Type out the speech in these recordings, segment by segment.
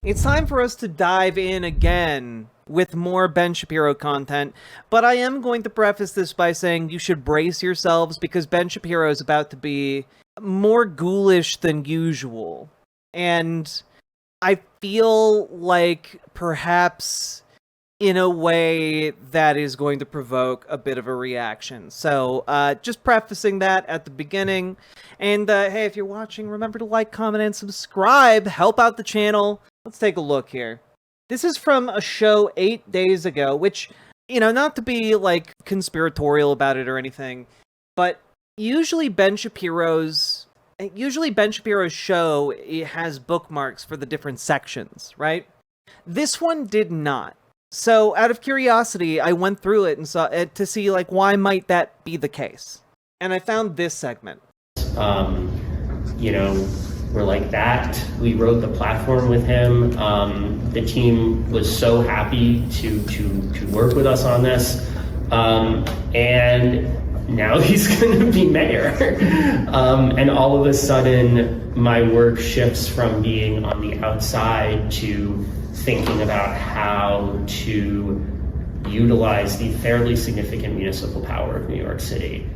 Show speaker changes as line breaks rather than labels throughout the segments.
It's time for us to dive in again with more Ben Shapiro content, but I am going to preface this by saying you should brace yourselves because Ben Shapiro is about to be more ghoulish than usual. And I feel like perhaps in a way that is going to provoke a bit of a reaction. So just prefacing that at the beginning. And hey, if you're watching, remember to like, comment, and subscribe. Help out the channel. Let's take a look here. This is from a show 8 days ago, which, you know, not to be like conspiratorial about it or anything, but usually Ben Shapiro's show, it has bookmarks for the different sections, right? This one did not. So out of curiosity, I went through it and saw it to see like why might that be the case. And I found this segment.
You know, we're like that. We wrote the platform with him. The team was so happy to work with us on this. And now he's going to be mayor. And all of a sudden, my work shifts from being on the outside to thinking about how to utilize the fairly significant municipal power of New York City.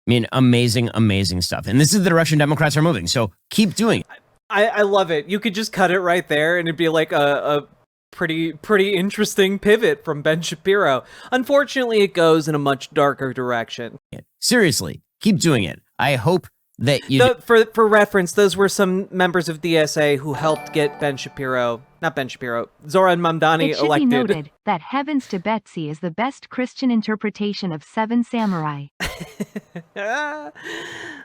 I mean, amazing, amazing stuff. And this is the direction Democrats are moving. So keep doing it.
I love it. You could just cut it right there and it'd be like a pretty interesting pivot from Ben Shapiro. Unfortunately, it goes in a much darker direction.
Seriously, keep doing it. I hope that you...
For reference, those were some members of DSA who helped get Zoran Mamdani
it should
elected.
Be noted that Heavens to Betsy is the best Christian interpretation of Seven Samurai.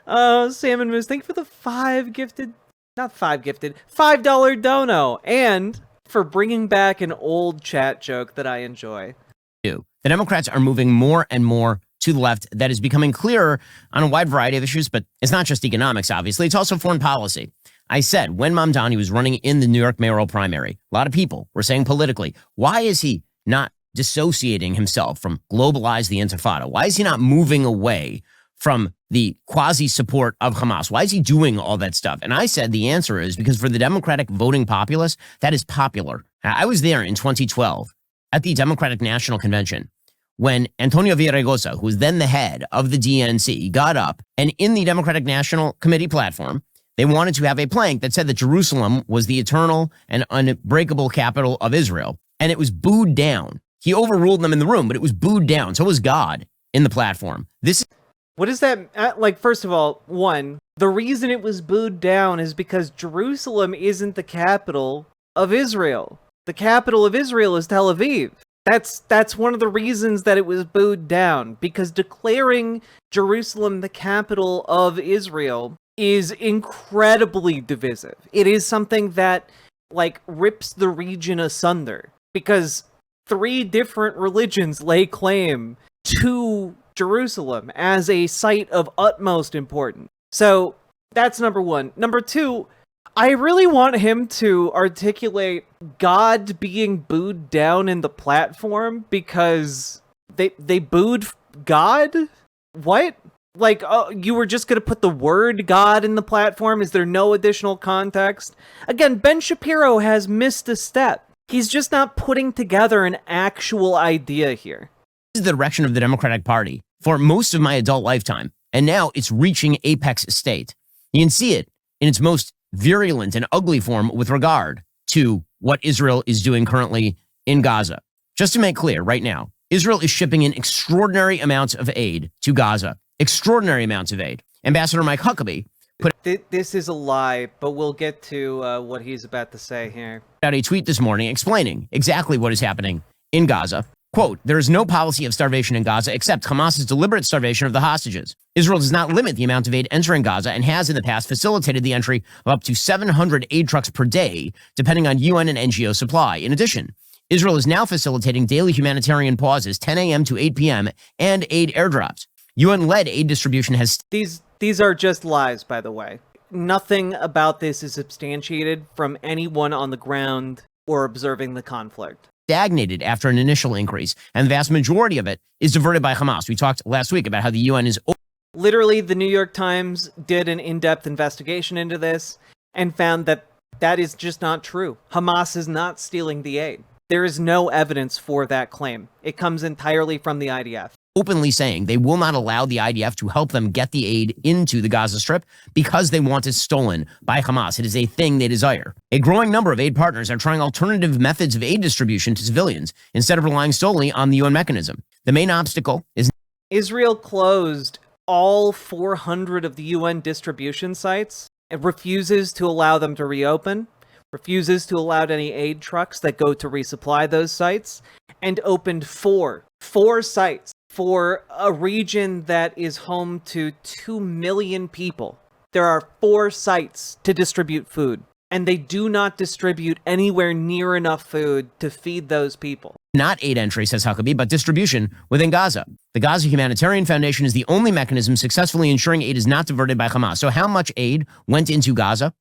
Oh, Salmon Moose, thank you for the $5 dono, and for bringing back an old chat joke that I enjoy.
The Democrats are moving more and more to the left. That is becoming clearer on a wide variety of issues, but it's not just economics, obviously. It's also foreign policy. I said when Mamdani was running in the New York mayoral primary, a lot of people were saying politically, why is he not dissociating himself from globalize the intifada? Why is he not moving away from the quasi-support of Hamas? Why is he doing all that stuff? And I said the answer is because for the Democratic voting populace, that is popular. I was there in 2012 at the Democratic National Convention when Antonio Villaraigosa, who was then the head of the DNC, got up and in the Democratic National Committee platform, they wanted to have a plank that said that Jerusalem was the eternal and unbreakable capital of Israel. And it was booed down. He overruled them in the room, but it was booed down. So was God in the platform.
What is that? Like, first of all, one, the reason it was booed down is because Jerusalem isn't the capital of Israel. The capital of Israel is Tel Aviv. That's one of the reasons that it was booed down, because declaring Jerusalem the capital of Israel is incredibly divisive. It is something that, like, rips the region asunder, because 3 different religions lay claim to Jerusalem as a site of utmost importance. So that's number one. Number two, I really want him to articulate God being booed down in the platform because they booed God? What? Like, oh, you were just going to put the word God in the platform? Is there no additional context? Again, Ben Shapiro has missed a step. He's just not putting together an actual idea here.
This is the direction of the Democratic Party for most of my adult lifetime. And now it's reaching apex state. You can see it in its most virulent and ugly form with regard to what Israel is doing currently in Gaza. Just to make clear right now, Israel is shipping in extraordinary amounts of aid to Gaza. Extraordinary amounts of aid. Ambassador Mike Huckabee put
This is a lie, but we'll get to what he's about to say here.
out a tweet this morning explaining exactly what is happening in Gaza. Quote, there is no policy of starvation in Gaza except Hamas's deliberate starvation of the hostages. Israel does not limit the amount of aid entering Gaza and has in the past facilitated the entry of up to 700 aid trucks per day, depending on UN and NGO supply. In addition, Israel is now facilitating daily humanitarian pauses, 10 a.m. to 8 p.m., and aid airdrops. UN-led aid distribution has...
These are just lies, by the way. Nothing about this is substantiated from anyone on the ground or observing the conflict.
Stagnated after an initial increase, and the vast majority of it is diverted by Hamas. We talked last week about how the UN is...
Literally, the New York Times did an in-depth investigation into this and found that That is just not true. Hamas is not stealing the aid. There is no evidence for that claim. It comes entirely from the IDF.
Openly saying they will not allow the IDF to help them get the aid into the Gaza Strip because they want it stolen by Hamas. It is a thing they desire. A growing number of aid partners are trying alternative methods of aid distribution to civilians instead of relying solely on the UN mechanism. The main obstacle is
Israel closed all 400 of the UN distribution sites. It refuses to allow them to reopen, refuses to allow any aid trucks that go to resupply those sites, and opened four sites for a region that is home to 2 million people. There are 4 sites to distribute food, and they do not distribute anywhere near enough food to feed those people.
not aid entry, says Huckabee, but distribution within Gaza. The Gaza Humanitarian Foundation is the only mechanism successfully ensuring aid is not diverted by Hamas. So how much aid went into Gaza?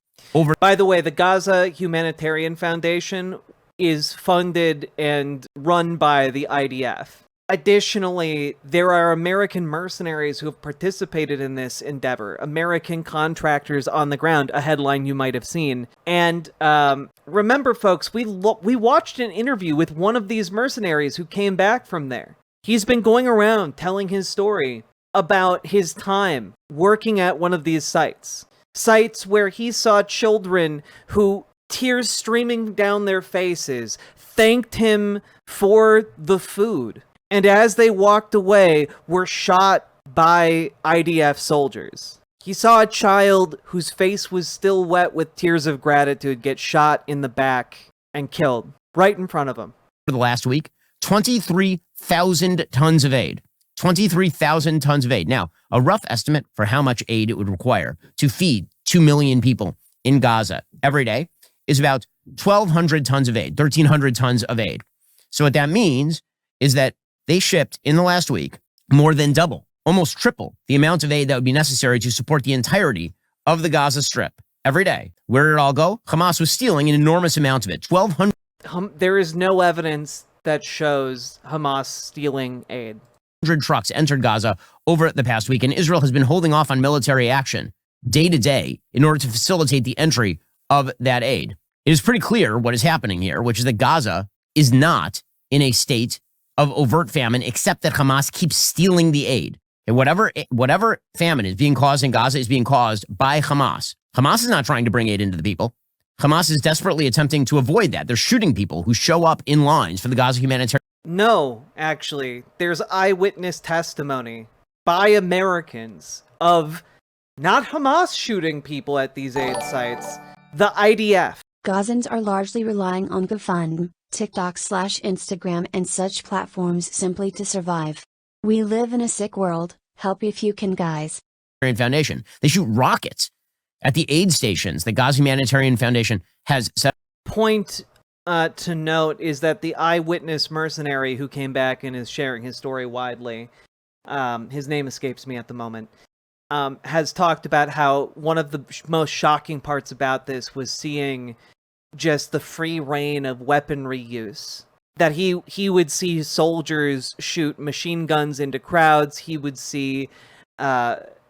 By the way, the Gaza Humanitarian Foundation is funded and run by the IDF. Additionally, there are American mercenaries who have participated in this endeavor, American contractors on the ground, a headline you might have seen. And remember, folks, we watched an interview with one of these mercenaries who came back from there. He's been going around telling his story about his time working at one of these sites where he saw children who, tears streaming down their faces, thanked him for the food. And as they walked away, were shot by IDF soldiers. He saw a child whose face was still wet with tears of gratitude get shot in the back and killed right in front of him.
For the last week, 23,000 tons of aid. 23,000 tons of aid. Now, a rough estimate for how much aid it would require to feed 2 million people in Gaza every day is about 1,200 tons of aid, 1,300 tons of aid. So what that means is that they shipped in the last week more than double, almost triple the amount of aid that would be necessary to support the entirety of the Gaza Strip every day. Where did it all go? Hamas was stealing an enormous amount of it. 1,200
There is no evidence that shows Hamas stealing aid.
trucks entered Gaza over the past week, and Israel has been holding off on military action day to day in order to facilitate the entry of that aid. It is pretty clear what is happening here, which is that Gaza is not in a state of overt famine, except that Hamas keeps stealing the aid. And whatever famine is being caused in Gaza is being caused by Hamas. Hamas is not trying to bring aid into the people. Hamas is desperately attempting to avoid that. They're shooting people who show up in lines for the Gaza humanitarian.
No, actually, there's eyewitness testimony by Americans of not Hamas shooting people at these aid sites, the IDF.
Gazans are largely relying on GoFundMe, TikTok/Instagram and such platforms simply to survive. We live in a sick world, help if you can, guys.
Foundation. They shoot rockets at the aid stations. The Gaza Humanitarian Foundation has set.
Point to note is that the eyewitness mercenary who came back and is sharing his story widely, his name escapes me at the moment, has talked about how one of the most shocking parts about this was seeing just the free reign of weaponry use. That he would see soldiers shoot machine guns into crowds. He would see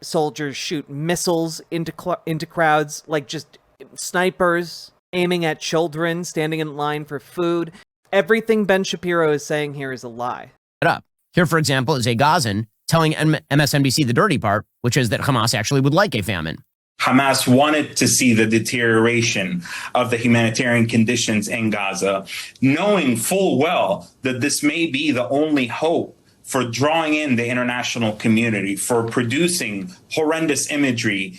soldiers shoot missiles into crowds, like just snipers aiming at children standing in line for food. Everything Ben Shapiro is saying here is a lie.
Up. Here, for example, is a Gazan telling MSNBC the dirty part, which is that Hamas actually would like a famine.
Hamas wanted to see the deterioration of the humanitarian conditions in Gaza, knowing full well that this may be the only hope for drawing in the international community, for producing horrendous imagery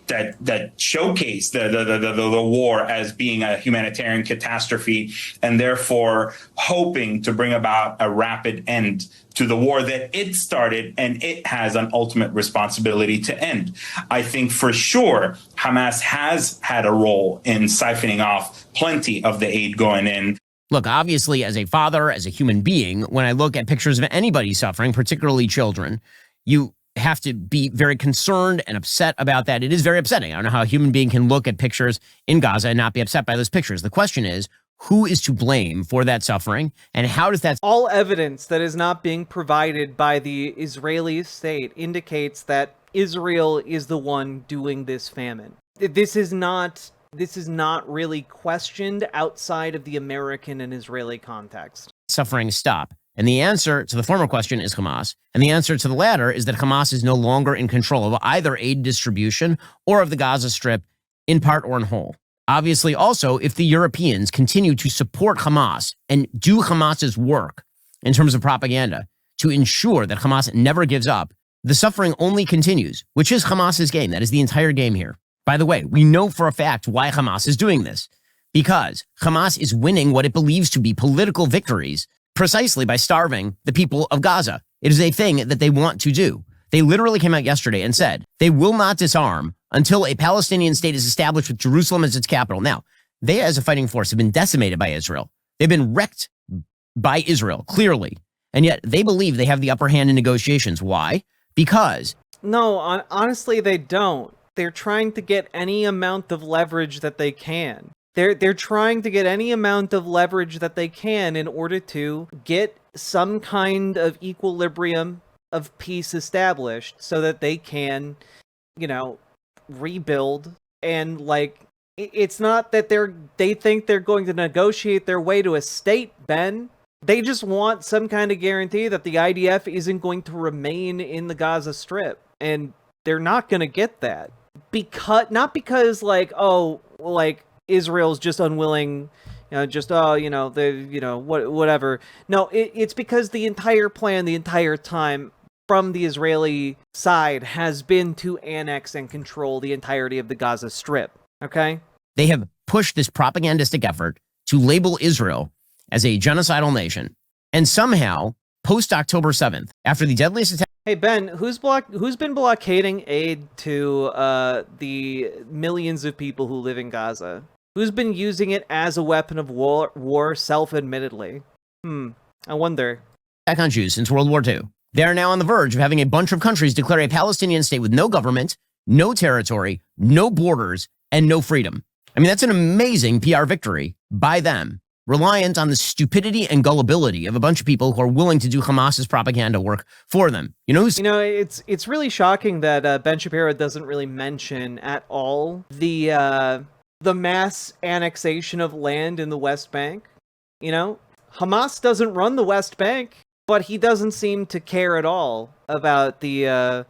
that showcase the war as being a humanitarian catastrophe, and therefore hoping to bring about a rapid end to the war that it started and it has an ultimate responsibility to end. I think for sure Hamas has had a role in siphoning off plenty of the aid going in.
Look, obviously, as a father, as a human being, when I look at pictures of anybody suffering, particularly children, you have to be very concerned and upset about that. It is very upsetting. I don't know how a human being can look at pictures in Gaza and not be upset by those pictures. The question is, who is to blame for that suffering, and how does that...
All evidence that is not being provided by the Israeli state indicates that Israel is the one doing this famine. this is not really questioned outside of the American and Israeli context.
Suffering stop? And the answer to the former question is Hamas. And the answer to the latter is that Hamas is no longer in control of either aid distribution or of the Gaza Strip in part or in whole. Obviously, also, if the Europeans continue to support Hamas and do Hamas's work in terms of propaganda to ensure that Hamas never gives up, the suffering only continues, which is Hamas's game. That is the entire game here. By the way, we know for a fact why Hamas is doing this, because Hamas is winning what it believes to be political victories precisely by starving the people of Gaza. It is a thing that they want to do. They literally came out yesterday and said they will not disarm until a Palestinian state is established with Jerusalem as its capital. Now, they as a fighting force have been decimated by Israel. They've been wrecked by Israel, clearly. And yet they believe they have the upper hand in negotiations. Why? Because...
No, honestly, they don't. They're trying to get any amount of leverage that they can. They're trying to get any amount of leverage that they can in order to get some kind of equilibrium of peace established so that they can, rebuild. And it's not that they think they're going to negotiate their way to a state, Ben. They just want some kind of guarantee that the IDF isn't going to remain in the Gaza Strip. And they're not going to get that. Not because Israel's just unwilling, whatever. No, it's because the entire plan, the entire time from the Israeli side has been to annex and control the entirety of the Gaza Strip, okay?
They have pushed this propagandistic effort to label Israel as a genocidal nation. And somehow, post-October 7th, after the deadliest attack...
Hey, Ben, who's been blockading aid to the millions of people who live in Gaza? Who's been using it as a weapon of war self-admittedly? I wonder.
Back on Jews since World War II. They are now on the verge of having a bunch of countries declare a Palestinian state with no government, no territory, no borders, and no freedom. I mean, that's an amazing PR victory by them, reliant on the stupidity and gullibility of a bunch of people who are willing to do Hamas's propaganda work for them.
It's really shocking that Ben Shapiro doesn't really mention at all the mass annexation of land in the West Bank. Hamas doesn't run the West Bank, but he doesn't seem to care at all about the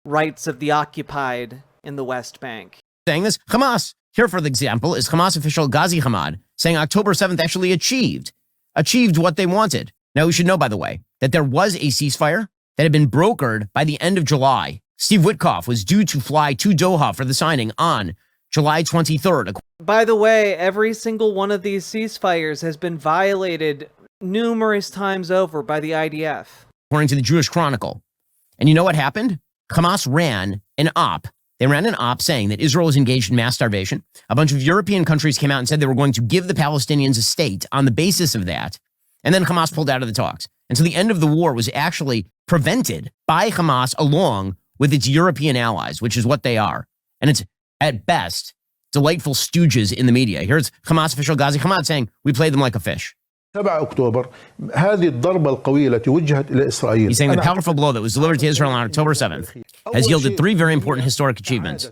rights of the occupied in the West Bank.
Saying this, Hamas, here for the example, is Hamas official Ghazi Hamad saying October 7th actually achieved what they wanted. Now, we should know, by the way, that there was a ceasefire that had been brokered by the end of July. Steve Witkoff was due to fly to Doha for the signing on July 23rd.
By the way, every single one of these ceasefires has been violated numerous times over by the IDF.
According to the Jewish Chronicle. And you know what happened? Hamas ran an op. They ran an op saying that Israel was engaged in mass starvation. A bunch of European countries came out and said they were going to give the Palestinians a state on the basis of that. And then Hamas pulled out of the talks. And so the end of the war was actually prevented by Hamas along with its European allies, which is what they are. And it's, at best, delightful stooges in the media. Here's Hamas official Ghazi Hamad saying, we played them like a fish.
7 أكتوبر هذه الضربة القوية التي وجهت إلى إسرائيل.
He's saying the powerful blow that was delivered to Israel on October 7th has yielded 3 very important historic achievements.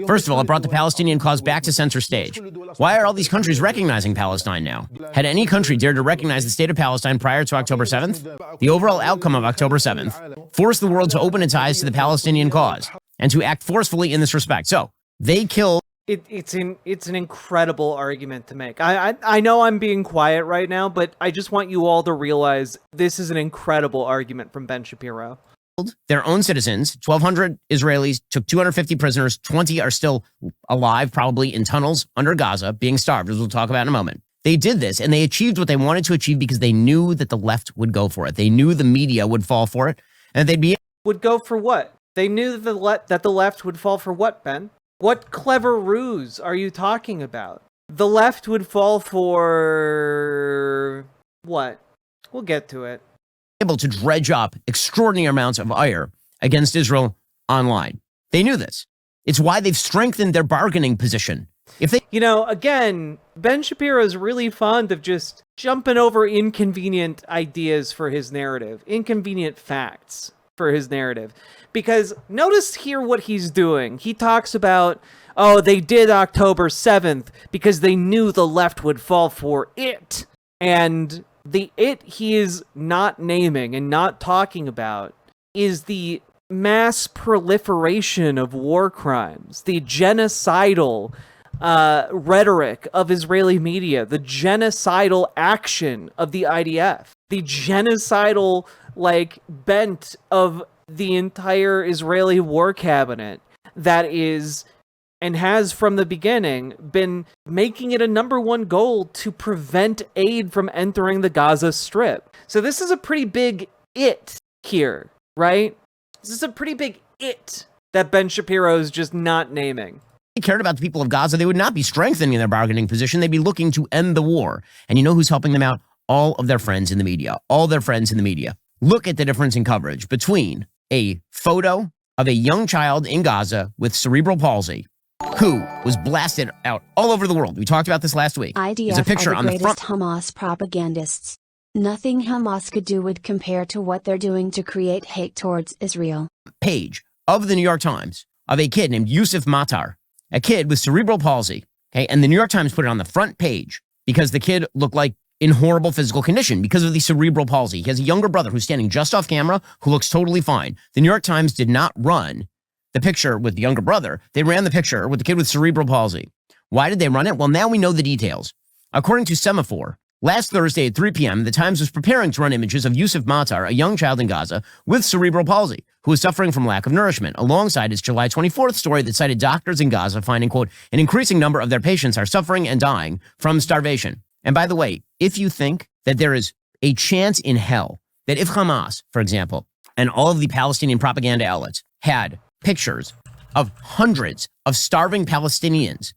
First of all, it brought the Palestinian cause back to center stage. Why are all these countries recognizing Palestine now? Had any country dared to recognize the state of Palestine prior to October 7th? The overall outcome of October 7th forced the world to open its eyes to the Palestinian cause and to act forcefully in this respect. So, they killed...
It's an incredible argument to make. I know I'm being quiet right now, but I just want you all to realize this is an incredible argument from Ben Shapiro.
Their own citizens, 1,200 Israelis, took 250 prisoners, 20 are still alive, probably in tunnels under Gaza, being starved, as we'll talk about in a moment. They did this, and they achieved what they wanted to achieve because they knew that the left would go for it. They knew the media would fall for it, and they'd be...
Would go for what? They knew that the left would fall for what, Ben? What clever ruse are you talking about? The left would fall for... what? We'll get to it.
Able to dredge up extraordinary amounts of ire against Israel online. They knew this. It's why they've strengthened their bargaining position. If they...
again, Ben Shapiro is really fond of just jumping over inconvenient ideas for his narrative. Inconvenient facts for his narrative. Because notice here what he's doing. He talks about, oh, they did October 7th because they knew the left would fall for it. And the it he is not naming and not talking about is the mass proliferation of war crimes, the genocidal rhetoric of Israeli media, the genocidal action of the IDF, the genocidal bent of the entire Israeli war cabinet that is and has from the beginning been making it a number one goal to prevent aid from entering the Gaza Strip. So this is a pretty big it here, right? This is a pretty big it that Ben Shapiro is just not naming.
They cared about the people of Gaza, they would not be strengthening their bargaining position. They'd be looking to end the war. And you know who's helping them out? All of their friends in the media. All their friends in the media. Look at the difference in coverage between a photo of a young child in Gaza with cerebral palsy who was blasted out all over the world. We talked about this last week.
IDF
There's a picture
are the
on the front
greatest Hamas propagandists. Nothing Hamas could do would compare to what they're doing to create hate towards Israel.
Page of the New York Times of a kid named Yusuf Matar, a kid with cerebral palsy. Okay, and the New York Times put it on the front page because the kid looked like in horrible physical condition because of the cerebral palsy. He has a younger brother who's standing just off camera who looks totally fine. The New York Times did not run the picture with the younger brother. They ran the picture with the kid with cerebral palsy. Why did they run it? Well, now we know the details. According to Semaphore, last Thursday at 3 p.m., the Times was preparing to run images of Yusuf Matar, a young child in Gaza with cerebral palsy, who is suffering from lack of nourishment, alongside its July 24th story that cited doctors in Gaza finding, quote, an increasing number of their patients are suffering and dying from starvation. And by the way, if you think that there is a chance in hell that if Hamas, for example, and all of the Palestinian propaganda outlets had pictures of hundreds of starving Palestinians,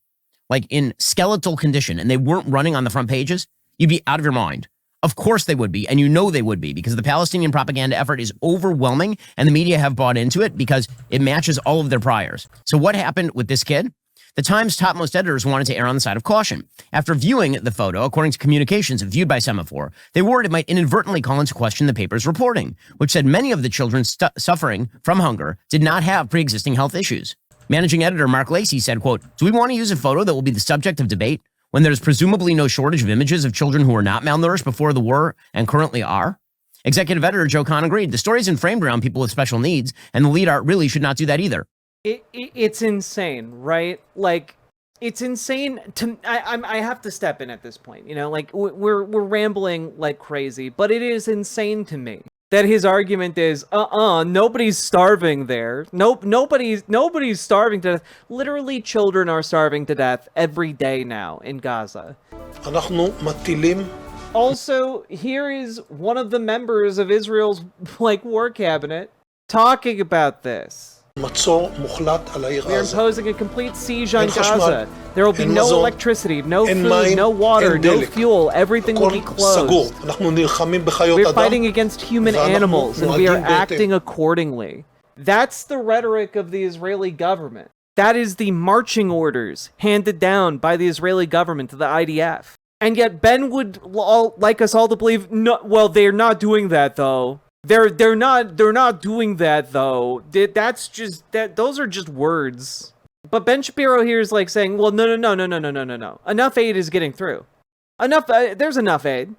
like in skeletal condition, and they weren't running on the front pages, you'd be out of your mind. Of course they would be, and you know they would be, because the Palestinian propaganda effort is overwhelming, and the media have bought into it because it matches all of their priors. So what happened with this kid? The Times' topmost editors wanted to err on the side of caution. After viewing the photo, according to communications viewed by Semaphore, they worried it might inadvertently call into question the paper's reporting, which said many of the children suffering from hunger did not have pre-existing health issues. Managing editor Mark Lacey said, quote, do we want to use a photo that will be the subject of debate when there's presumably no shortage of images of children who were not malnourished before the war and currently are? Executive editor Joe Kahn agreed. The story isn't framed around people with special needs, and the lead art really should not do that either.
It's insane, right? Like, it's insane to I have to step in at this point, you know, like we're rambling like crazy, but it is insane to me that his argument is nobody's starving there. Nobody's starving to death. Literally, children are starving to death every day now in Gaza. Also, here is one of the members of Israel's war cabinet talking about this. We are imposing a complete siege on Gaza. There will be no electricity, no food, no water, no fuel. Everything will be closed. We're fighting against human animals, and we are acting accordingly. That's the rhetoric of the Israeli government. That is the marching orders handed down by the Israeli government to the IDF. And yet Ben would like us all to believe, no, well, they're not doing that, though. They're not doing that, though. That's just that. Those are just words. But Ben Shapiro here is saying, well, no. Enough aid is getting through. There's enough aid.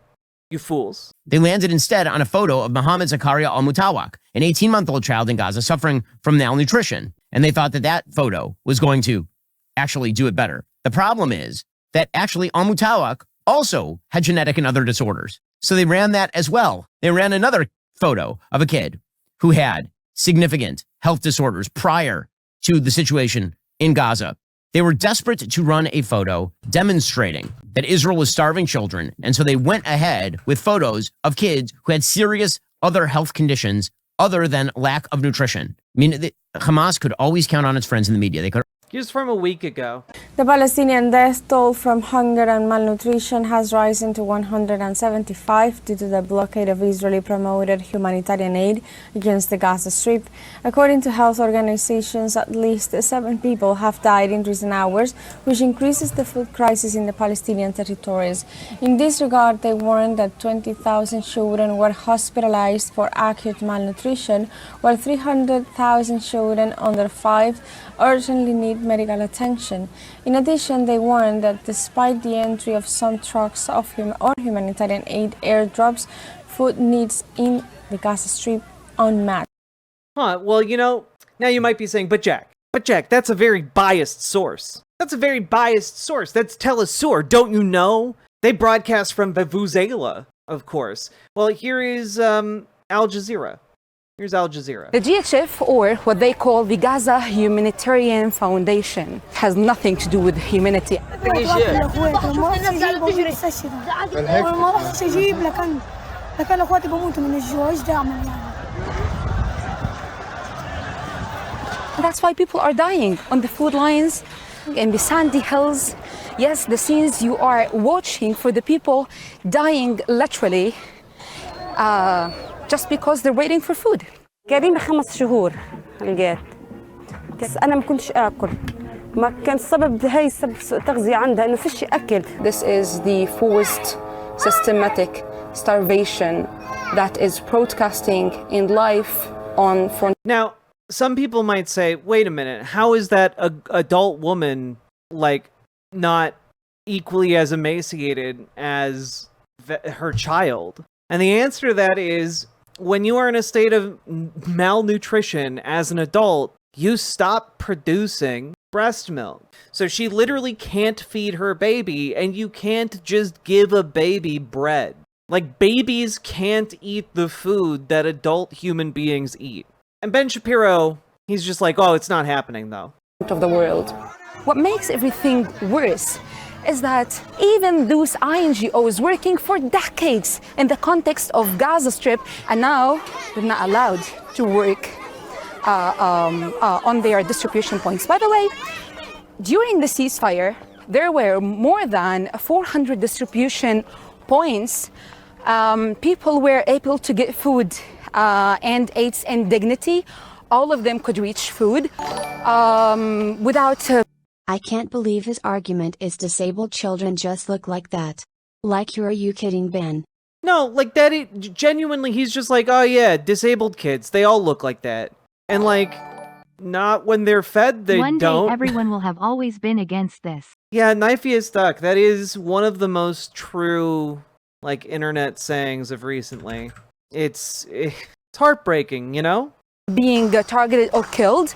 You fools.
They landed instead on a photo of Mohammed Zakaria al-Mutawak, an 18-month-old child in Gaza suffering from malnutrition. And they thought that photo was going to actually do it better. The problem is that actually al-Mutawak also had genetic and other disorders. So they ran that as well. They ran another photo of a kid who had significant health disorders prior to the situation in Gaza. They were desperate to run a photo demonstrating that Israel was starving children, and so they went ahead with photos of kids who had serious other health conditions other than lack of nutrition. I mean, Hamas could always count on its friends in the media. They could.
Here's from a week ago.
The Palestinian death toll from hunger and malnutrition has risen to 175 due to the blockade of Israeli-promoted humanitarian aid against the Gaza Strip. According to health organizations, at least 7 people have died in recent hours, which increases the food crisis in the Palestinian territories. In this regard, they warned that 20,000 children were hospitalized for acute malnutrition, while 300,000 children under 5 urgently need medical attention. In addition, they warn that despite the entry of some trucks of humanitarian aid airdrops, food needs in the Gaza Strip unmatched.
Well, now you might be saying, but Jack, that's a very biased source. That's Telesur, don't you know? They broadcast from Vuvuzela, of course. Well, here is Al Jazeera. Here's Al Jazeera.
The GHF, or what they call the Gaza Humanitarian Foundation, has nothing to do with humanity. That's why people are dying on the food lines, in the sandy hills. Yes, the scenes you are watching for the people dying literally just because they're waiting for food.
قريبة 5 شهور لقيت بس أنا ما كنتش آكل ما كان السبب هاي سبب سوء تغذية عندها إنه فيش أكل.
This is the forced systematic starvation that is broadcasting in life on front.
Now, some people might say, wait a minute, how is that a adult woman, not equally as emaciated as her child? And the answer to that is, when you are in a state of malnutrition as an adult, you stop producing breast milk. So she literally can't feed her baby, and you can't just give a baby bread. Babies can't eat the food that adult human beings eat. And Ben Shapiro, he's just like, oh, it's not happening, though.
Of the world. What makes everything worse is that even those INGOs working for decades in the context of Gaza Strip, and now they're not allowed to work on their distribution points. By the way, during the ceasefire, there were more than 400 distribution points. People were able to get food and aids and dignity. All of them could reach food without...
I can't believe his argument is disabled children just look like that. Are you kidding, Ben?
No, genuinely, he's just like, oh yeah, disabled kids, they all look like that. And not when they're fed, they
One
don't.
day everyone will have always been against this.
Yeah, knifey is stuck. That is one of the most true, internet sayings of recently. It's heartbreaking,
Being targeted or killed.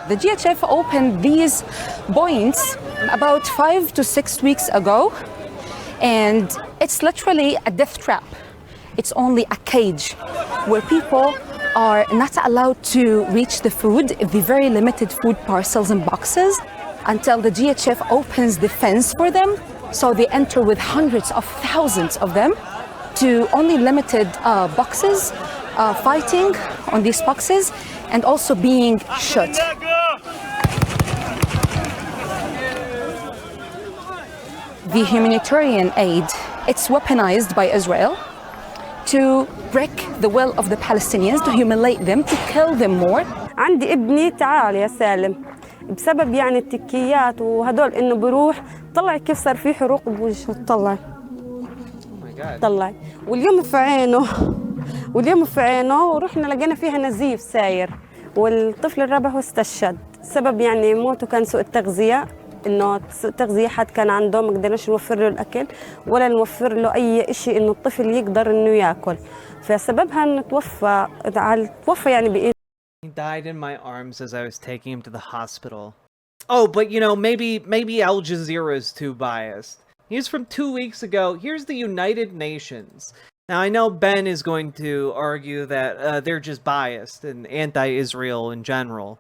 The GHF opened these points about 5 to 6 weeks ago, and it's literally a death trap. It's only a cage where people are not allowed to reach the food, the very limited food parcels and boxes, until the GHF opens the fence for them. So they enter with hundreds of thousands of them to only limited boxes, fighting on these boxes, and also being shot. The humanitarian aid, it's weaponized by Israel to break the will of the Palestinians, to humiliate them, to kill them more.
عندي ابني تعال يا سالم بسبب التكيات وهدول إنه بروح طلع كيف صار في حروق بوجهه طلع واليوم في عينه ورحنا لقينا فيها نزيف ساير والطفل الرابع هو استشهد. سبب موته كان سوء التغذية، انه سوء التغذية حد كان عنده ما قدرناش نوفر له الاكل ولا نوفر له اي شيء انه الطفل يقدر انه ياكل، فسببها انه توفى بإيده.
He died in my arms as I was taking him to the hospital. Oh, but maybe Al Jazeera is too biased. He's from 2 weeks ago. Here's the United Nations. Now, I know Ben is going to argue that they're just biased and anti-Israel in general.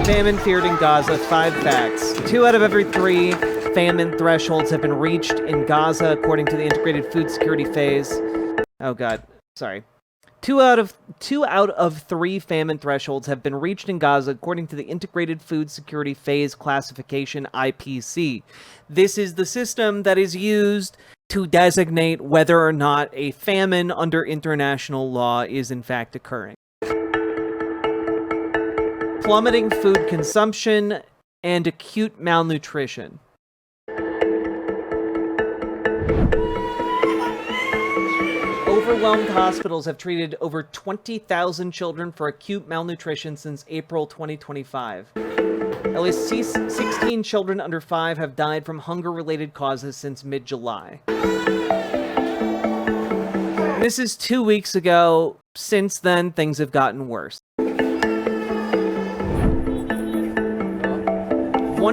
Famine feared in Gaza, 5 facts. 2 out of every 3 famine thresholds have been reached in Gaza, according to the Integrated Food Security Phase. Oh god, sorry. 2 out of 3 famine thresholds have been reached in Gaza, according to the Integrated Food Security Phase Classification, IPC. This is the system that is used to designate whether or not a famine under international law is in fact occurring. Plummeting food consumption and acute malnutrition. overwhelmed hospitals have treated over 20,000 children for acute malnutrition since April 2025. At least 16 children under 5 have died from hunger-related causes since mid-July. This is 2 weeks ago. Since then, things have gotten worse. 1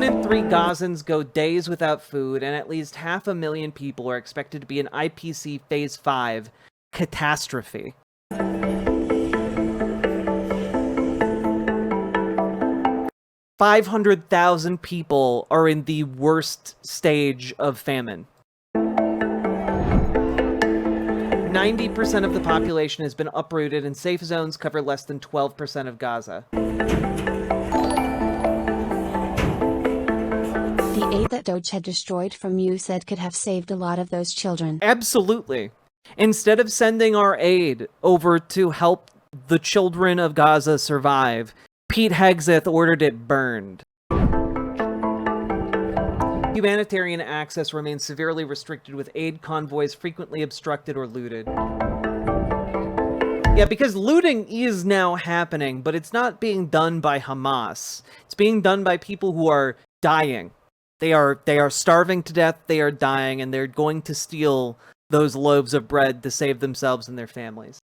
in 3 Gazans go days without food, and at least 500,000 people are expected to be in IPC Phase 5 catastrophe. 500,000 people are in the worst stage of famine. 90% of the population has been uprooted, and safe zones cover less than 12% of Gaza.
The aid that Doge had destroyed from USAID could have saved a lot of those children.
Absolutely. Instead of sending our aid over to help the children of Gaza survive, Pete Hegseth ordered it burned. Humanitarian access remains severely restricted, with aid convoys frequently obstructed or looted. Yeah, because looting is now happening, but it's not being done by Hamas. It's being done by people who are dying. They are starving to death, they are dying, and they're going to steal those loaves of bread to save themselves and their families.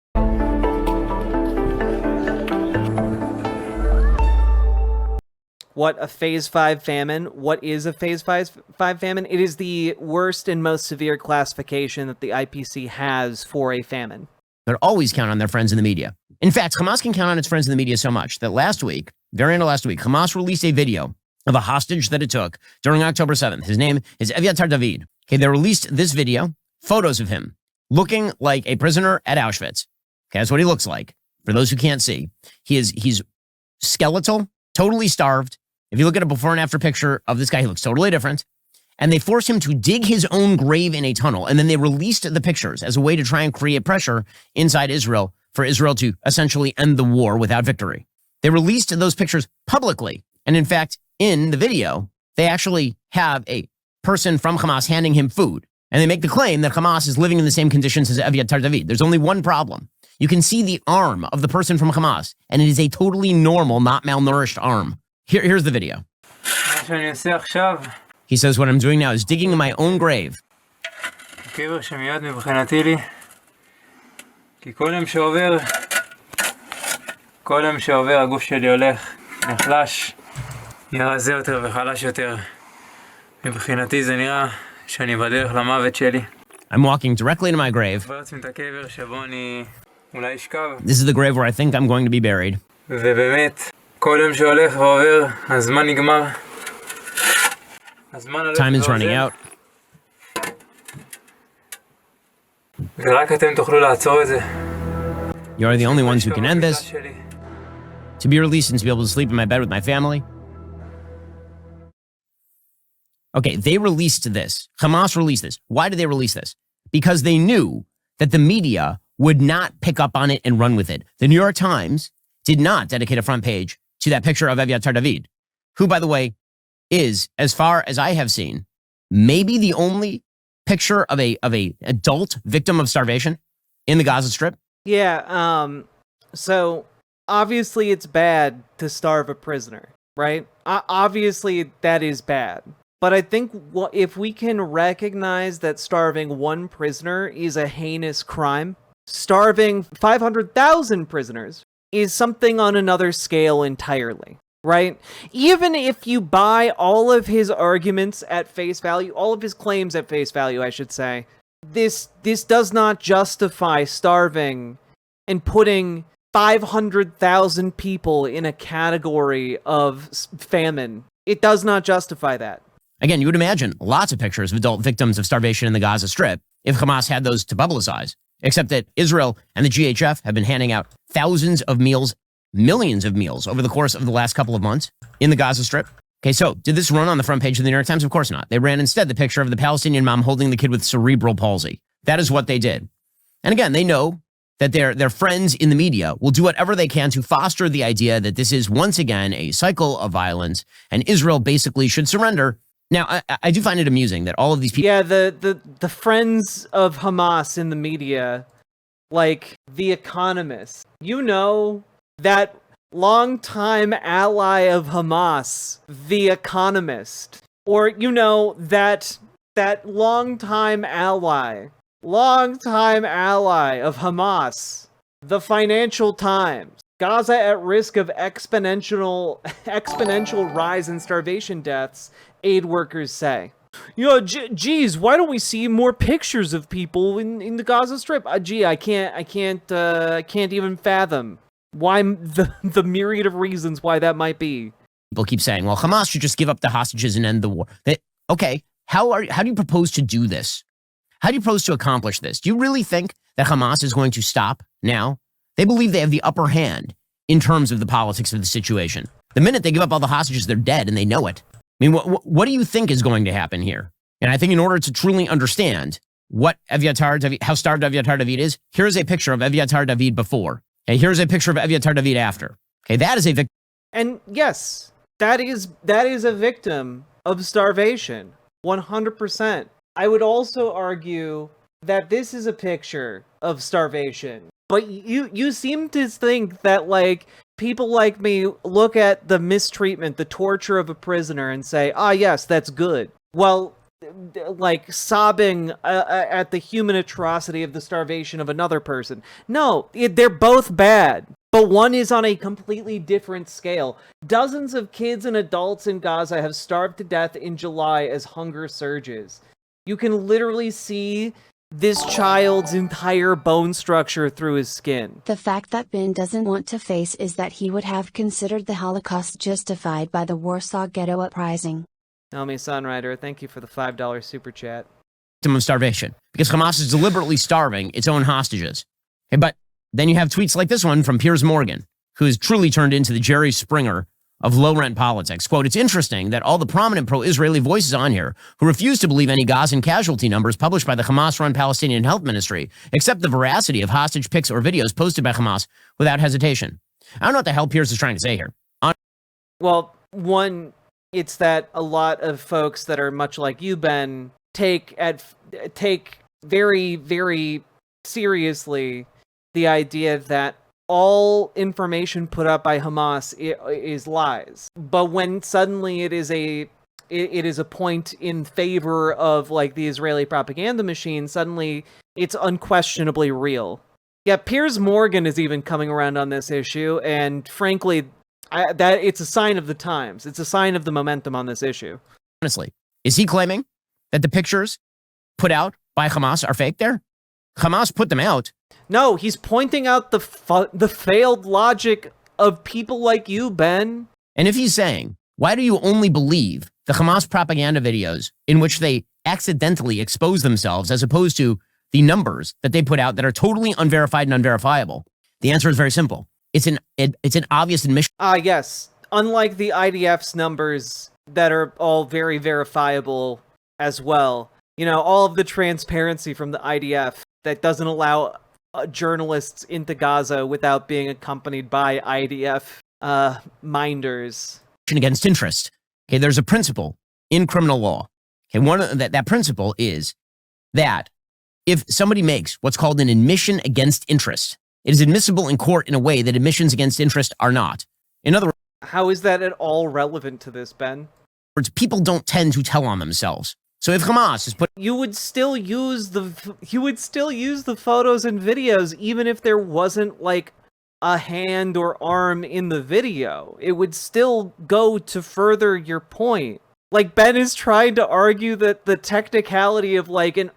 What a Phase 5 famine? What is a Phase 5 famine? It is the worst and most severe classification that the IPC has for a famine.
They'll always count on their friends in the media. In fact, Hamas can count on its friends in the media so much that last week, very end of last week, Hamas released a video of a hostage that it took during October 7th. His name is Eviatar David. Okay, they released this video, photos of him looking like a prisoner at Auschwitz. Okay, that's what he looks like. For those who can't see, he's skeletal, totally starved. If you look at a before and after picture of this guy, he looks totally different. And they forced him to dig his own grave in a tunnel. And then they released the pictures as a way to try and create pressure inside Israel for Israel to essentially end the war without victory. They released those pictures publicly. And in fact, in the video, they actually have a person from Hamas handing him food. And they make the claim that Hamas is living in the same conditions as Eviatar David. There's only one problem. You can see the arm of the person from Hamas, and it is a totally normal, not malnourished arm. Here's the video. He says, what I'm doing now is digging in my own grave. I'm walking directly to my grave. This is the grave where I think I'm going to be buried. Time is running out. You are the only ones who can end this. To be released and to be able to sleep in my bed with my family. Okay, they released this. Hamas released this. Why did they release this? Because they knew that the media would not pick up on it and run with it. The New York Times did not dedicate a front page to that picture of Eviatar David, who, by the way, is, as far as I have seen, maybe the only picture of a adult victim of starvation in the Gaza Strip.
Yeah, so obviously it's bad to starve a prisoner, right? Obviously that is bad. But I think if we can recognize that starving one prisoner is a heinous crime, starving 500,000 prisoners is something on another scale entirely, right? Even if you buy all of his arguments at face value, all of his claims at face value, I should say, this does not justify starving and putting 500,000 people in a category of famine. It does not justify that.
Again, you would imagine lots of pictures of adult victims of starvation in the Gaza Strip if Hamas had those to publicize. Except that Israel and the GHF have been handing out thousands of meals, millions of meals over the course of the last couple of months in the Gaza Strip. Okay, so did this run on the front page of the New York Times? Of course not. They ran instead the picture of the Palestinian mom holding the kid with cerebral palsy. That is what they did. And again, they know that their friends in the media will do whatever they can to foster the idea that this is once again a cycle of violence and Israel basically should surrender. Now, I do find it amusing that all of these people...
Yeah, the friends of Hamas in the media like The Economist. You know, that longtime ally of Hamas, The Economist. Or, you know, that longtime ally of Hamas, The Financial Times. Gaza at risk of exponential rise in starvation deaths, aid workers say. You know, geez, why don't we see more pictures of people in the Gaza Strip? I can't even fathom why the myriad of reasons why that might be.
People keep saying, well, Hamas should just give up the hostages and end the war. Okay, how do you propose to do this? How do you propose to accomplish this? Do you really think that Hamas is going to stop now? They believe they have the upper hand in terms of the politics of the situation. The minute they give up all the hostages, they're dead, and they know it. I mean, what do you think is going to happen here? And I think in order to truly understand how starved Eviatar David is, here's a picture of Eviatar David before. Okay, here's a picture of Eviatar David after. Okay, that is a victim.
And yes, that is a victim of starvation, 100%. I would also argue that this is a picture of starvation. But you seem to think that, like, people like me look at the mistreatment, the torture of a prisoner and say, yes, that's good. Well, like, sobbing at the human atrocity of the starvation of another person. No, they're both bad. But one is on a completely different scale. Dozens of kids and adults in Gaza have starved to death in July as hunger surges. You can literally see this child's entire bone structure through his skin.
The fact that Ben doesn't want to face is that he would have considered the Holocaust justified by the Warsaw Ghetto Uprising.
Naomi Sunrider, thank you for the $5 super chat.
Victim of starvation, because Hamas is deliberately starving its own hostages. Okay, but then you have tweets like this one from Piers Morgan, who has truly turned into the Jerry Springer of low-rent politics. Quote, it's interesting that all the prominent pro-Israeli voices on here who refuse to believe any Gazan casualty numbers published by the Hamas-run Palestinian Health Ministry accept the veracity of hostage pics or videos posted by Hamas without hesitation. I don't know what the hell Pierce is trying to say here.
Well, one, it's that a lot of folks that are much like you, Ben, take very, very seriously the idea that all information put up by Hamas is lies. But when suddenly it is a point in favor of, like, the Israeli propaganda machine, suddenly it's unquestionably real. Yeah, Piers Morgan is even coming around on this issue, and frankly, that it's a sign of the times. It's a sign of the momentum on this issue.
Honestly, is he claiming that the pictures put out by Hamas are fake there? Hamas put them out.
No, he's pointing out the failed logic of people like you, Ben.
And if he's saying, why do you only believe the Hamas propaganda videos in which they accidentally expose themselves as opposed to the numbers that they put out that are totally unverified and unverifiable? The answer is very simple. It's an obvious admission.
Yes. Unlike the IDF's numbers that are all very verifiable as well. You know, all of the transparency from the IDF that doesn't allow journalists into Gaza without being accompanied by IDF minders.
Against interest. Okay, there's a principle in criminal law. Okay, that principle is that if somebody makes what's called an admission against interest, it is admissible in court in a way that admissions against interest are not. In other words,
how is that at all relevant to this, Ben?
People don't tend to tell on themselves. So if Hamas is
you would still use the photos and videos even if there wasn't, like, a hand or arm in the video. It would still go to further your point. Like, Ben is trying to argue that the technicality of, like, an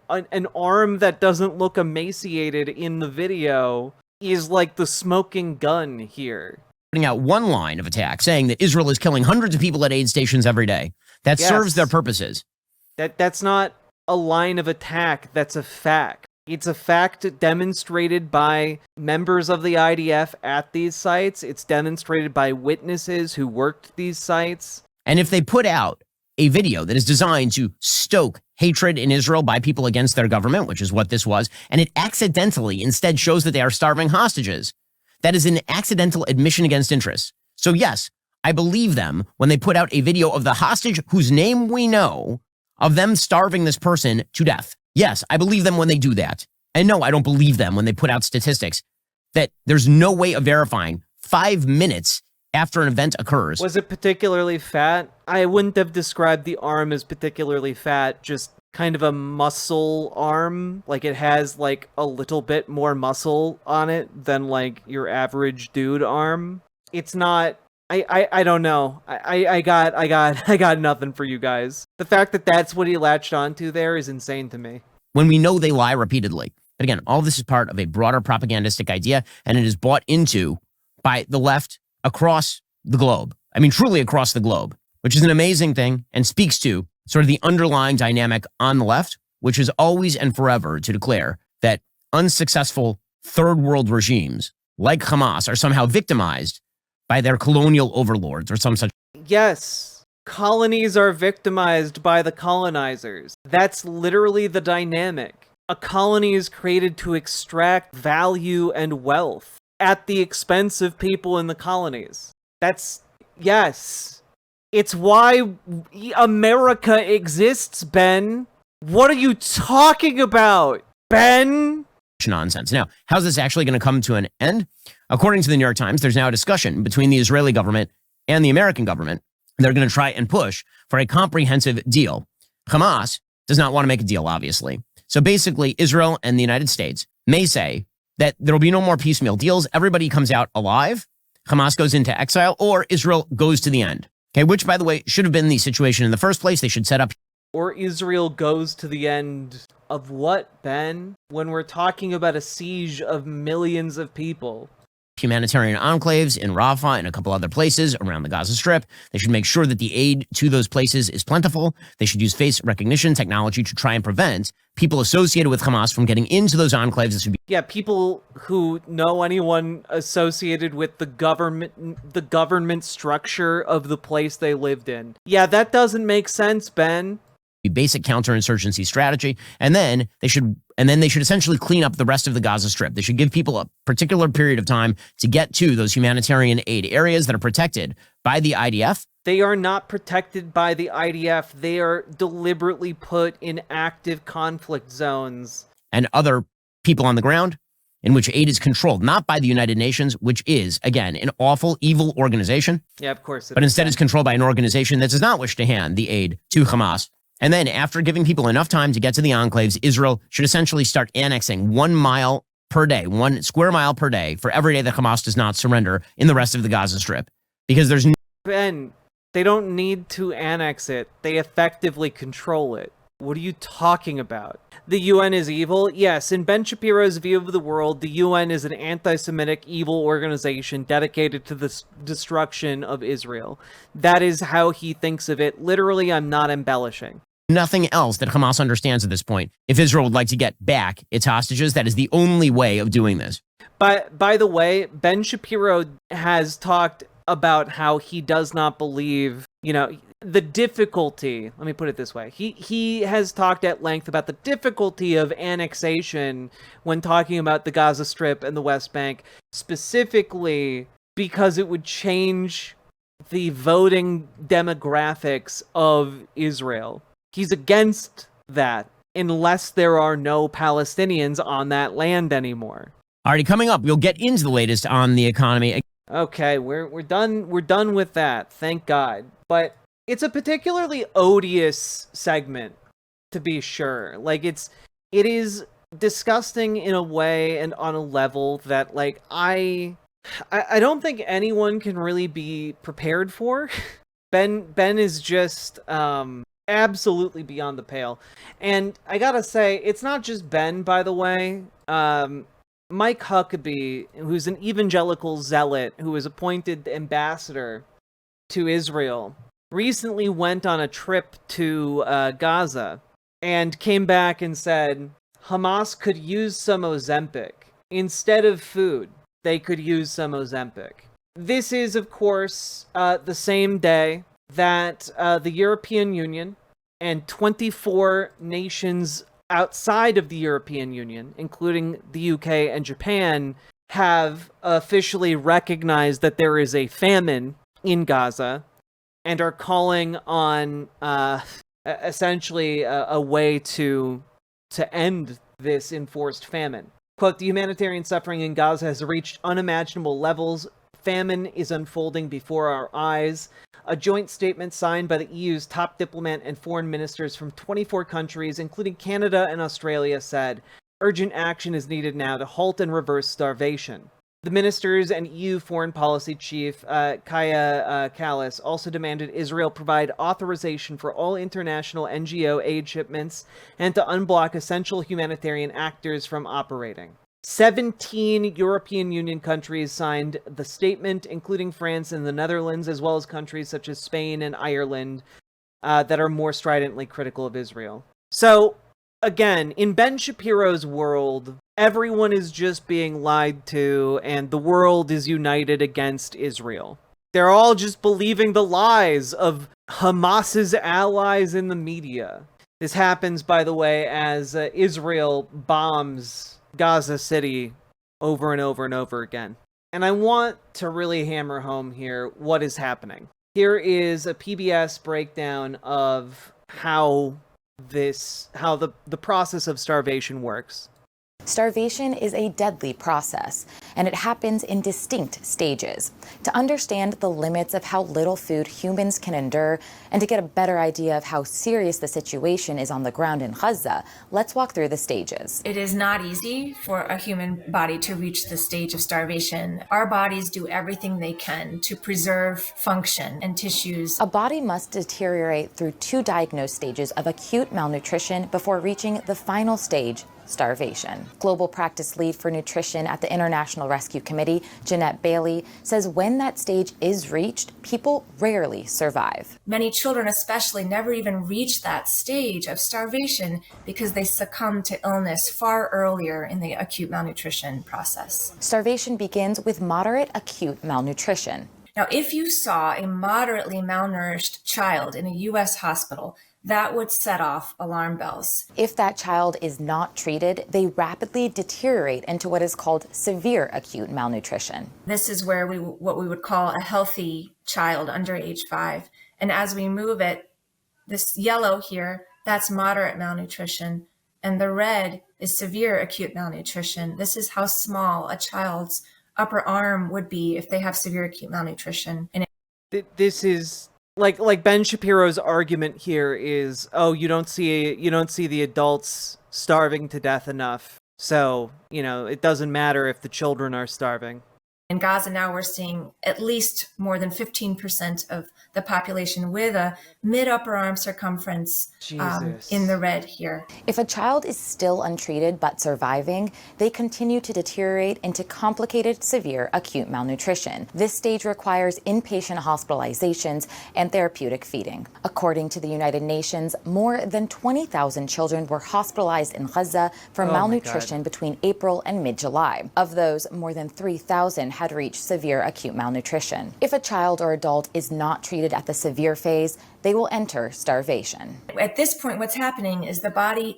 arm that doesn't look emaciated in the video is, like, the smoking gun here.
Putting out one line of attack saying that Israel is killing hundreds of people at aid stations every day. That serves their purposes.
That's not a line of attack, that's a fact. It's a fact demonstrated by members of the IDF at these sites. It's demonstrated by witnesses who worked these sites.
And if they put out a video that is designed to stoke hatred in Israel by people against their government, which is what this was, and it accidentally instead shows that they are starving hostages, that is an accidental admission against interest. So yes, I believe them when they put out a video of the hostage whose name we know, of them starving this person to death. Yes, I believe them when they do that. And no, I don't believe them when they put out statistics that there's no way of verifying 5 minutes after an event occurs.
Was it particularly fat? I wouldn't have described the arm as particularly fat, just kind of a muscle arm. Like it has like a little bit more muscle on it than like your average dude arm. It's not, I don't know. I got nothing for you guys. The fact that that's what he latched onto there is insane to me.
When we know they lie repeatedly. But again, all this is part of a broader propagandistic idea, and it is bought into by the left across the globe. I mean, truly across the globe, which is an amazing thing and speaks to sort of the underlying dynamic on the left, which is always and forever to declare that unsuccessful third world regimes like Hamas are somehow victimized by their colonial overlords or some such.
Yes, colonies are victimized by the colonizers. That's literally the dynamic. A colony is created to extract value and wealth at the expense of people in the colonies. Yes. It's why America exists, Ben. What are you talking about, Ben?
Nonsense. Now, how's this actually going to come to an end? According to the New York Times, there's now a discussion between the Israeli government and the American government. They're going to try and push for a comprehensive deal. Hamas does not want to make a deal, obviously. So basically, Israel and the United States may say that there will be no more piecemeal deals. Everybody comes out alive. Hamas goes into exile, or Israel goes to the end. Okay, which, by the way, should have been the situation in the first place. They should set up.
Or Israel goes to the end of what, Ben? When we're talking about a siege of millions of people.
Humanitarian enclaves in Rafah and a couple other places around the Gaza Strip. They should make sure that the aid to those places is plentiful. They should use face recognition technology to try and prevent people associated with Hamas from getting into those enclaves. This would be
people who know anyone associated with the government structure of the place they lived in. Yeah, that doesn't make sense, Ben.
Basic counterinsurgency strategy, and then they should essentially clean up the rest of the Gaza Strip. They should give people a particular period of time to get to those humanitarian aid areas that are protected by the IDF.
They are not protected by the IDF. They are deliberately put in active conflict zones.
And other people on the ground in which aid is controlled, not by the United Nations, which is, again, an awful, evil organization.
Yeah, of course.
But instead is controlled by an organization that does not wish to hand the aid to Hamas. And then after giving people enough time to get to the enclaves, Israel should essentially start annexing 1 mile per day, 1 square mile per day for every day that Hamas does not surrender in the rest of the Gaza Strip. Because there's
Ben, they don't need to annex it. They effectively control it. What are you talking about? The UN is evil? Yes, in Ben Shapiro's view of the world, the UN is an anti-Semitic evil organization dedicated to the destruction of Israel. That is how he thinks of it. Literally, I'm not embellishing.
Nothing else that Hamas understands at this point. If Israel would like to get back its hostages, that is the only way of doing this.
But by the way, Ben Shapiro has talked about how he does not believe, the difficulty, let me put it this way. He has talked at length about the difficulty of annexation when talking about the Gaza Strip and the West Bank, specifically because it would change the voting demographics of Israel. He's against that unless there are no Palestinians on that land anymore.
Alrighty, coming up, we'll get into the latest on the economy.
Okay, we're done with that, thank God. But it's a particularly odious segment, to be sure. Like it is disgusting in a way and on a level that like I don't think anyone can really be prepared for. Ben is just absolutely beyond the pale. And I gotta say, it's not just Ben, by the way. Mike Huckabee, who's an evangelical zealot who was appointed ambassador to Israel, recently went on a trip to Gaza and came back and said Hamas could use some Ozempic. Instead of food, they could use some Ozempic. This is, of course, the same day that the European Union and 24 nations outside of the European Union, including the UK and Japan, have officially recognized that there is a famine in Gaza and are calling on essentially a way to end this enforced famine. Quote, the humanitarian suffering in Gaza has reached unimaginable levels. Famine is unfolding before our eyes. A joint statement signed by the EU's top diplomat and foreign ministers from 24 countries, including Canada and Australia, said, urgent action is needed now to halt and reverse starvation. The ministers and EU foreign policy chief, Kaya Kallas, also demanded Israel provide authorization for all international NGO aid shipments and to unblock essential humanitarian actors from operating. 17 European Union countries signed the statement, including France and the Netherlands, as well as countries such as Spain and Ireland that are more stridently critical of Israel. So, again, in Ben Shapiro's world, everyone is just being lied to, and the world is united against Israel. They're all just believing the lies of Hamas's allies in the media. This happens, by the way, as Israel bombs Gaza City over and over and over again. And I want to really hammer home here what is happening. Here is a PBS breakdown of how the process of starvation works.
Starvation is a deadly process, and it happens in distinct stages. To understand the limits of how little food humans can endure, and to get a better idea of how serious the situation is on the ground in Gaza, let's walk through the stages.
It is not easy for a human body to reach the stage of starvation. Our bodies do everything they can to preserve function and tissues.
A body must deteriorate through 2 diagnosed stages of acute malnutrition before reaching the final stage, starvation. Global practice lead for nutrition at the International Rescue Committee, Jeanette Bailey, says when that stage is reached, people rarely survive.
Many children especially never even reach that stage of starvation because they succumb to illness far earlier in the acute malnutrition process.
Starvation begins with moderate acute malnutrition.
Now, if you saw a moderately malnourished child in a U.S. hospital, that would set off alarm bells.
If that child is not treated, they rapidly deteriorate into what is called severe acute malnutrition.
This is where what we would call a healthy child under age 5. And as we move it, this yellow here, that's moderate malnutrition. And the red is severe acute malnutrition. This is how small a child's upper arm would be if they have severe acute malnutrition. And
this is like Ben Shapiro's argument here is, oh, you don't see the adults starving to death enough, so it doesn't matter if the children are starving.
In Gaza now we're seeing at least more than 15% of the population with a mid-upper arm circumference in the red here.
If a child is still untreated but surviving, they continue to deteriorate into complicated severe acute malnutrition. This stage requires inpatient hospitalizations and therapeutic feeding. According to the United Nations, more than 20,000 children were hospitalized in Gaza for malnutrition between April and mid-July. Of those, more than 3,000 had reached severe acute malnutrition. If a child or adult is not treated at the severe phase, they will enter starvation.
At this point, what's happening is the body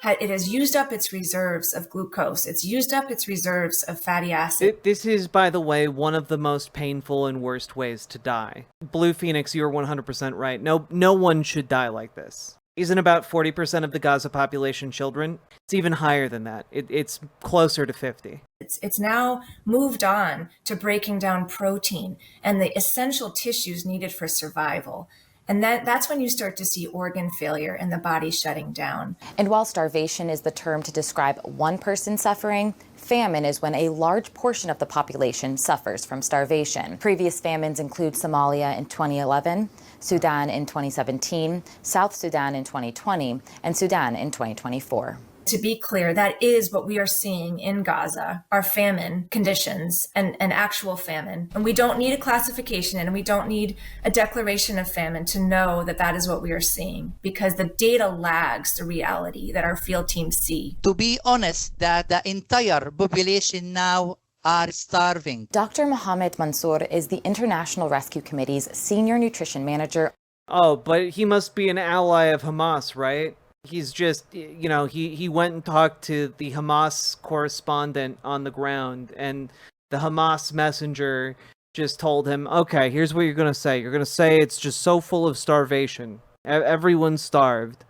has used up its reserves of glucose. It's used up its reserves of fatty acid.
This is, by the way, one of the most painful and worst ways to die. Blue Phoenix, you're 100% right. No one should die like this. Isn't about 40% of the Gaza population children? It's even higher than that. It's closer to 50.
It's now moved on to breaking down protein and the essential tissues needed for survival. And that's when you start to see organ failure and the body shutting down.
And while starvation is the term to describe one person suffering, famine is when a large portion of the population suffers from starvation. Previous famines include Somalia in 2011, Sudan in 2017, South Sudan in 2020, and Sudan in 2024.
To be clear, that is what we are seeing in Gaza, are famine conditions and actual famine. And we don't need a classification and we don't need a declaration of famine to know that that is what we are seeing, because the data lags the reality that our field teams see.
To be honest, that the entire population now are starving.
Dr. Mohammed Mansour is the International Rescue Committee's senior nutrition manager.
Oh, but he must be an ally of Hamas, right? He's just, he went and talked to the Hamas correspondent on the ground, and the Hamas messenger just told him, okay, here's what you're going to say. You're going to say it's just so full of starvation. Everyone's starved.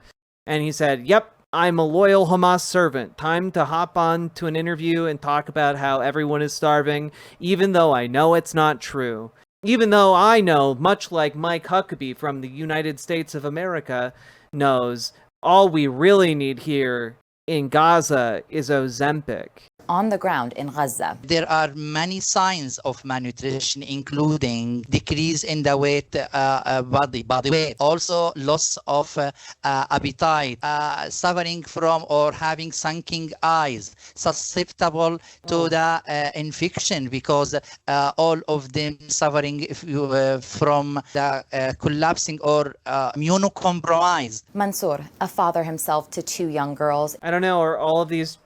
And he said, yep, I'm a loyal Hamas servant. Time to hop on to an interview and talk about how everyone is starving, even though I know it's not true. Even though I know, much like Mike Huckabee from the United States of America knows, all we really need here in Gaza is Ozempic.
On the ground in Gaza.
There are many signs of malnutrition, including decrease in the weight, body weight, also loss of appetite, suffering from or having sunken eyes, susceptible to the infection because all of them suffering from the collapsing or immunocompromised.
Mansour, a father himself to 2 young girls.
I don't know,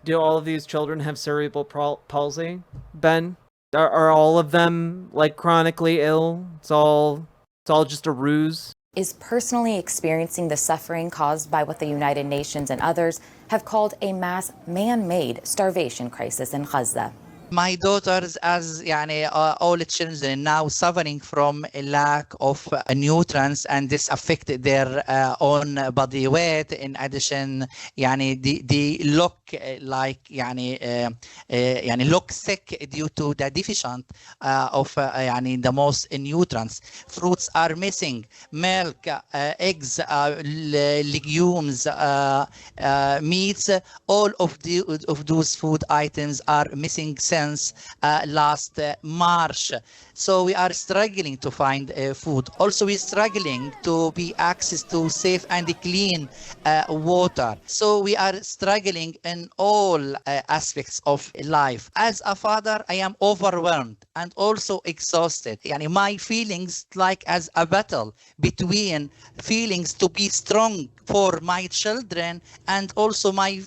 do all of these children have cerebral palsy, Ben? Are all of them like chronically ill? It's all just a ruse?
Is personally experiencing the suffering caused by what the United Nations and others have called a mass man-made starvation crisis in Gaza.
My daughters, as all children, now suffering from a lack of nutrients, and this affected their own body weight. In addition, they look like look sick due to the deficient of the most nutrients. Fruits are missing, milk, eggs, legumes, meats. All of those food items are missing since last March. So we are struggling to find food. Also, we're struggling to be access to safe and clean water. So we are struggling in all aspects of life. As a father, I am overwhelmed and also exhausted. My feelings like as a battle between feelings to be strong for my children and also my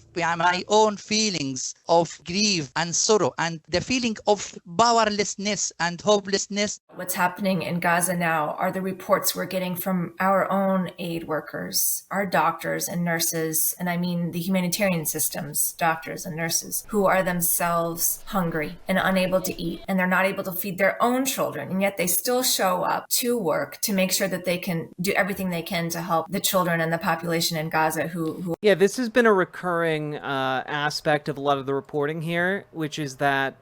own feelings of grief and sorrow and the feeling of powerlessness and hopelessness.
What's happening in Gaza now are the reports we're getting from our own aid workers, our doctors and nurses, and I mean the humanitarian systems, doctors and nurses, who are themselves hungry and unable to eat, and they're not able to feed their own children, and yet they still show up to work to make sure that they can do everything they can to help the children and the population in Gaza who...
Yeah, this has been a recurring aspect of a lot of the reporting here, which is that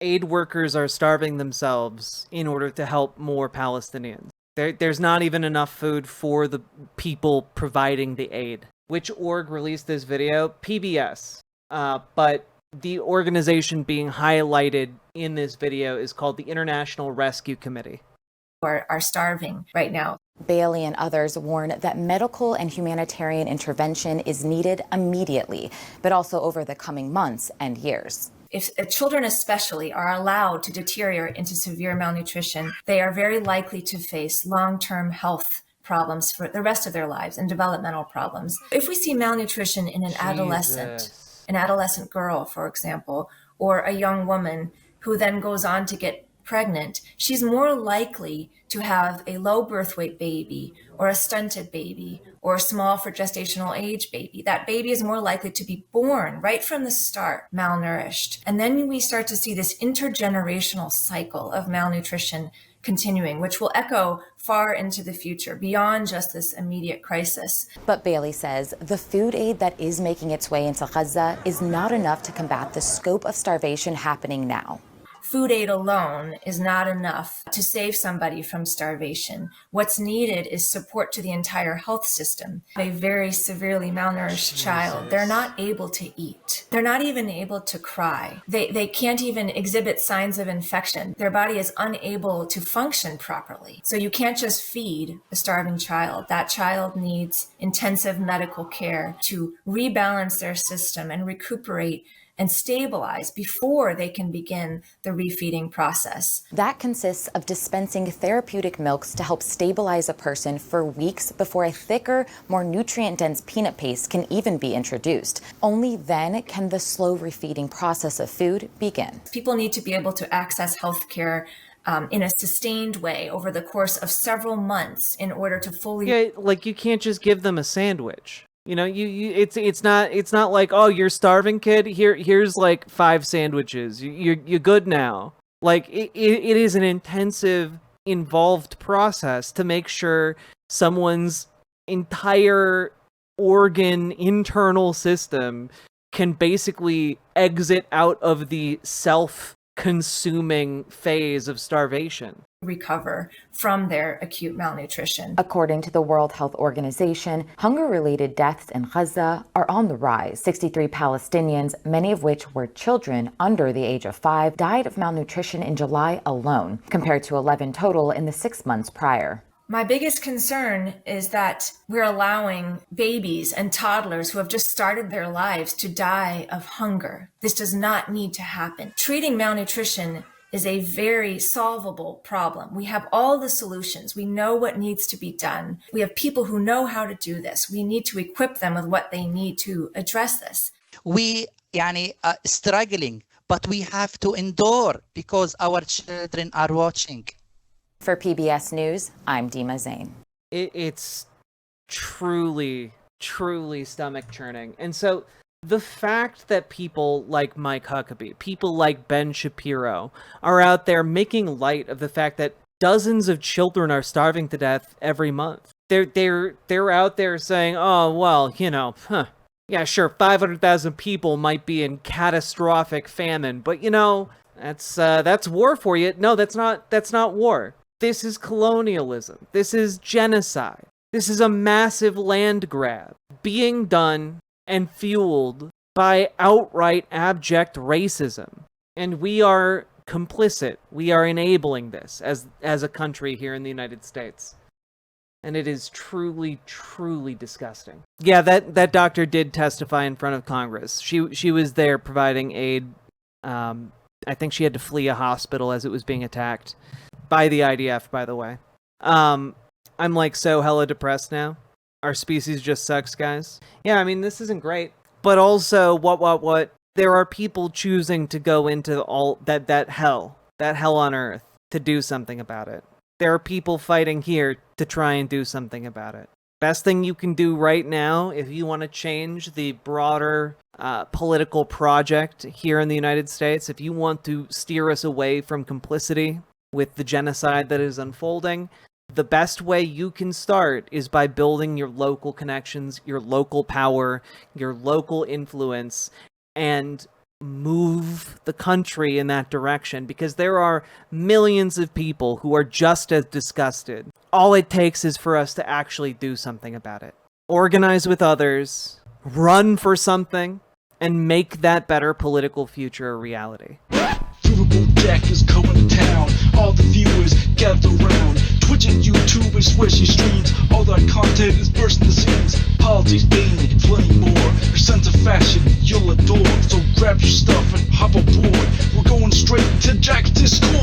aid workers are starving themselves in order to help more Palestinians. There's not even enough food for the people providing the aid. Which org released this video? PBS. But the organization being highlighted in this video is called the International Rescue Committee.
Are starving right now.
Bailey and others warn that medical and humanitarian intervention is needed immediately, but also over the coming months and years.
If children especially are allowed to deteriorate into severe malnutrition, they are very likely to face long-term health problems for the rest of their lives and developmental problems. If we see malnutrition in an adolescent girl, for example, or a young woman who then goes on to get pregnant, she's more likely to have a low birth weight baby or a stunted baby or a small for gestational age baby. That baby is more likely to be born right from the start malnourished. And then we start to see this intergenerational cycle of malnutrition continuing, which will echo far into the future, beyond just this immediate crisis.
But Bailey says the food aid that is making its way into Gaza is not enough to combat the scope of starvation happening now.
Food aid alone is not enough to save somebody from starvation. What's needed is support to the entire health system. A very severely malnourished child, they're not able to eat. They're not even able to cry. They can't even exhibit signs of infection. Their body is unable to function properly. So you can't just feed a starving child. That child needs intensive medical care to rebalance their system and recuperate and stabilize before they can begin the refeeding process.
That consists of dispensing therapeutic milks to help stabilize a person for weeks before a thicker, more nutrient-dense peanut paste can even be introduced. Only then can the slow refeeding process of food begin.
People need to be able to access health care in a sustained way over the course of several months in order to fully...
Yeah, like you can't just give them a sandwich. You know, it's not like, oh, you're starving, kid. Here's like 5 sandwiches. You're good now. Like it is an intensive, involved process to make sure someone's entire organ internal system can basically exit out of the self-consuming phase of starvation.
Recover from their acute malnutrition.
According to the World Health Organization, hunger-related deaths in Gaza are on the rise. 63 Palestinians, many of which were children under the age of 5, died of malnutrition in July alone, compared to 11 total in the 6 months prior.
My biggest concern is that we're allowing babies and toddlers who have just started their lives to die of hunger. This does not need to happen. Treating malnutrition is a very solvable problem. We have all the solutions. We know what needs to be done. We have people who know how to do this. We need to equip them with what they need to address this.
We struggling, but we have to endure because our children are watching.
For PBS News, I'm Dima Zain.
It's truly, truly stomach churning. And so the fact that people like Mike Huckabee, people like Ben Shapiro, are out there making light of the fact that dozens of children are starving to death every month. They're out there saying, oh, well, yeah, sure, 500,000 people might be in catastrophic famine, but that's war for you. No, that's not war. This is colonialism. This is genocide. This is a massive land grab being done and fueled by outright abject racism. And we are complicit. We are enabling this as a country here in the United States. And it is truly, truly disgusting. Yeah, that doctor did testify in front of Congress. She was there providing aid. I think she had to flee a hospital as it was being attacked. By the IDF, by the way. I'm so hella depressed now. Our species just sucks, guys. Yeah, I mean, this isn't great. But also, what? There are people choosing to go into all that hell on earth, to do something about it. There are people fighting here to try and do something about it. Best thing you can do right now, if you want to change the broader political project here in the United States, if you want to steer us away from complicity with the genocide that is unfolding, the best way you can start is by building your local connections, your local power, your local influence, and move the country in that direction, because there are millions of people who are just as disgusted. All it takes is for us to actually do something about it. Organize with others, run for something, and make that better political future a reality.
Riverboat deck is going to town. All the viewers gather around. Twitch and YouTube and Swishy streams. All that content is bursting the seams. Politics, gaming, and plenty more. Your sense of fashion you'll adore. So grab your stuff and hop aboard. We're going straight to Jack's Discord.